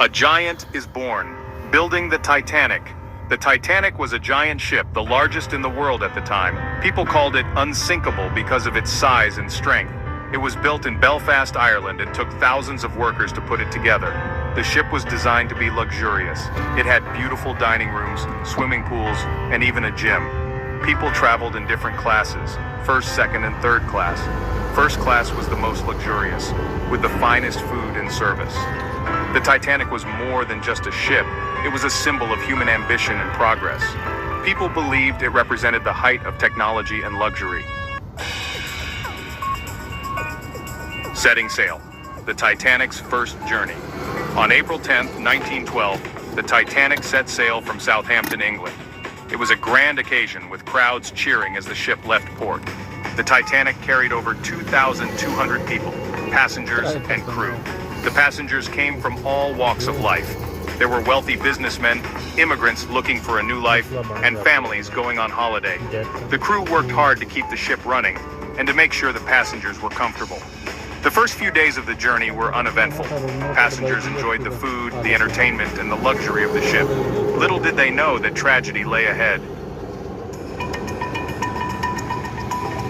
A giant is born. Building the Titanic. The Titanic was a giant ship, the largest in the world at the time. People called it unsinkable because of its size and strength. It was built in Belfast, Ireland, and took thousands of workers to put it together. The ship was designed to be luxurious. It had beautiful dining rooms, swimming pools, and even a gym. People traveled in different classes, first, second, and third class. First class was the most luxurious, with the finest food and service. The Titanic was more than just a ship. It was a symbol of human ambition and progress. People believed it represented the height of technology and luxury. Setting sail. The Titanic's first journey. On April 10, 1912, the Titanic set sail from Southampton, England. It was a grand occasion with crowds cheering as the ship left port. The Titanic carried over 2,200 people, passengers and crew. The passengers came from all walks of life. There were wealthy businessmen, immigrants looking for a new life, and families going on holiday. The crew worked hard to keep the ship running and to make sure the passengers were comfortable. The first few days of the journey were uneventful. Passengers enjoyed the food, the entertainment, and the luxury of the ship. Little did they know that tragedy lay ahead.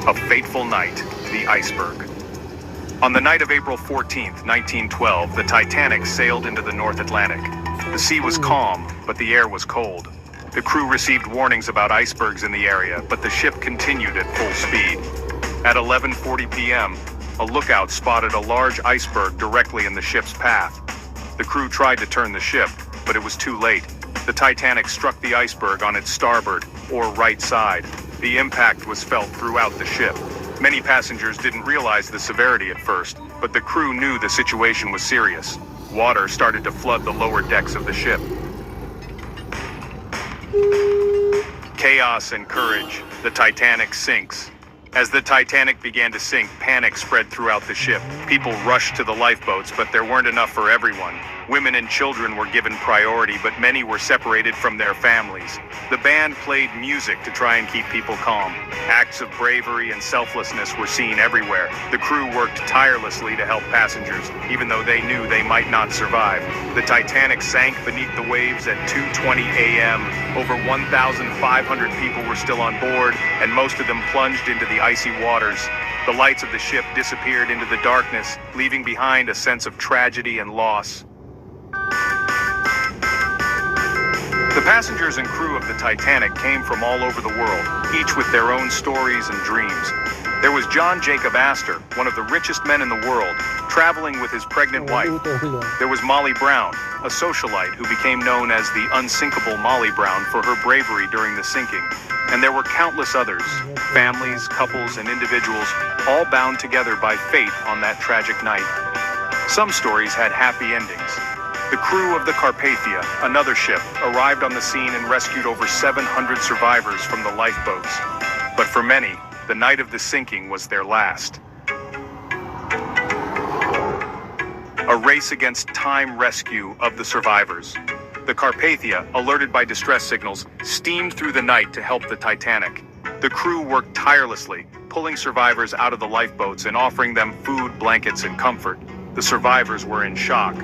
A fateful night, the iceberg. On the night of April 14, 1912, the Titanic sailed into the North Atlantic. The sea was calm, but the air was cold. The crew received warnings about icebergs in the area, but the ship continued at full speed. At 11:40 p.m., a lookout spotted a large iceberg directly in the ship's path. The crew tried to turn the ship, but it was too late. The Titanic struck the iceberg on its starboard, or right side. The impact was felt throughout the ship. Many passengers didn't realize the severity at first, but the crew knew the situation was serious. Water started to flood the lower decks of the ship. Chaos and courage. The Titanic sinks. As the Titanic began to sink, panic spread throughout the ship. People rushed to the lifeboats, but there weren't enough for everyone. Women and children were given priority, but many were separated from their families. The band played music to try and keep people calm. Acts of bravery and selflessness were seen everywhere. The crew worked tirelessly to help passengers, even though they knew they might not survive. The Titanic sank beneath the waves at 2:20 a.m. Over 1,500 people were still on board, and most of them plunged into the icy waters. The lights of the ship disappeared into the darkness, leaving behind a sense of tragedy and loss. The passengers and crew of the Titanic came from all over the world, each with their own stories and dreams. There was John Jacob Astor, one of the richest men in the world, traveling with his pregnant wife. There was Molly Brown, a socialite who became known as the unsinkable Molly Brown for her bravery during the sinking. And there were countless others, families, couples, and individuals, all bound together by fate on that tragic night. Some stories had happy endings. The crew of the Carpathia, another ship, arrived on the scene and rescued over 700 survivors from the lifeboats. But for many, the night of the sinking was their last. A race against time rescue of the survivors. The Carpathia, alerted by distress signals, steamed through the night to help the Titanic. The crew worked tirelessly, pulling survivors out of the lifeboats and offering them food, blankets, and comfort. The survivors were in shock.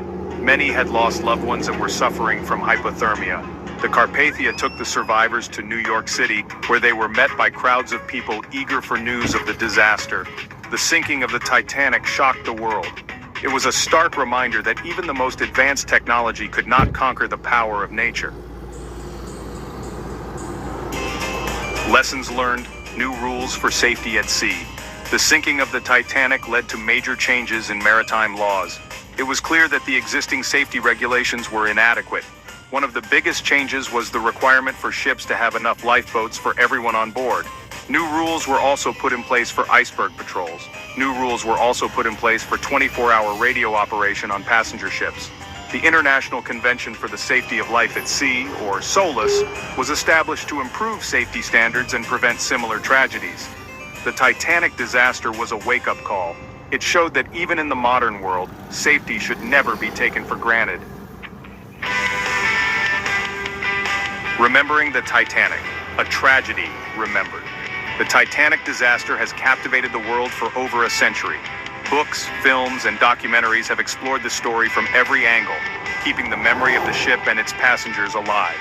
Many had lost loved ones and were suffering from hypothermia. The Carpathia took the survivors to New York City, where they were met by crowds of people eager for news of the disaster. The sinking of the Titanic shocked the world. It was a stark reminder that even the most advanced technology could not conquer the power of nature. Lessons learned, new rules for safety at sea. The sinking of the Titanic led to major changes in maritime laws. It was clear that the existing safety regulations were inadequate. One of the biggest changes was the requirement for ships to have enough lifeboats for everyone on board. New rules were also put in place for iceberg patrols. New rules were also put in place for 24-hour radio operation on passenger ships. The International Convention for the Safety of Life at Sea, or SOLAS, was established to improve safety standards and prevent similar tragedies. The Titanic disaster was a wake-up call. It showed that even in the modern world, safety should never be taken for granted. Remembering the Titanic, a tragedy remembered. The Titanic disaster has captivated the world for over a century. Books, films, and documentaries have explored the story from every angle. keeping the memory of the ship and its passengers alive.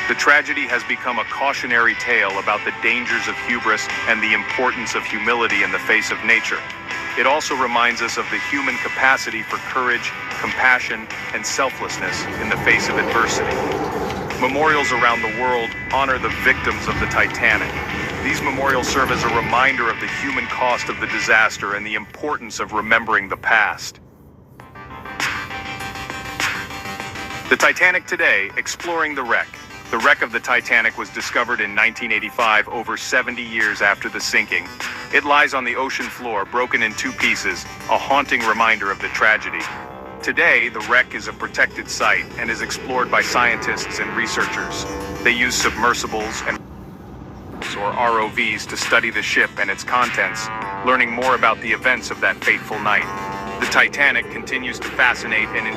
The tragedy has become a cautionary tale about the dangers of hubris and the importance of humility in the face of nature. It also reminds us of the human capacity for courage, compassion, and selflessness in the face of adversity. Memorials around the world honor the victims of the Titanic. These memorials serve as a reminder of the human cost of the disaster and the importance of remembering the past. The Titanic today, exploring the wreck. The wreck of the Titanic was discovered in 1985, over 70 years after the sinking. It lies on the ocean floor, broken in two pieces, a haunting reminder of the tragedy. Today, the wreck is a protected site and is explored by scientists and researchers. They use submersibles and or ROVs to study the ship and its contents, learning more about the events of that fateful night. The Titanic continues to fascinate and intrigue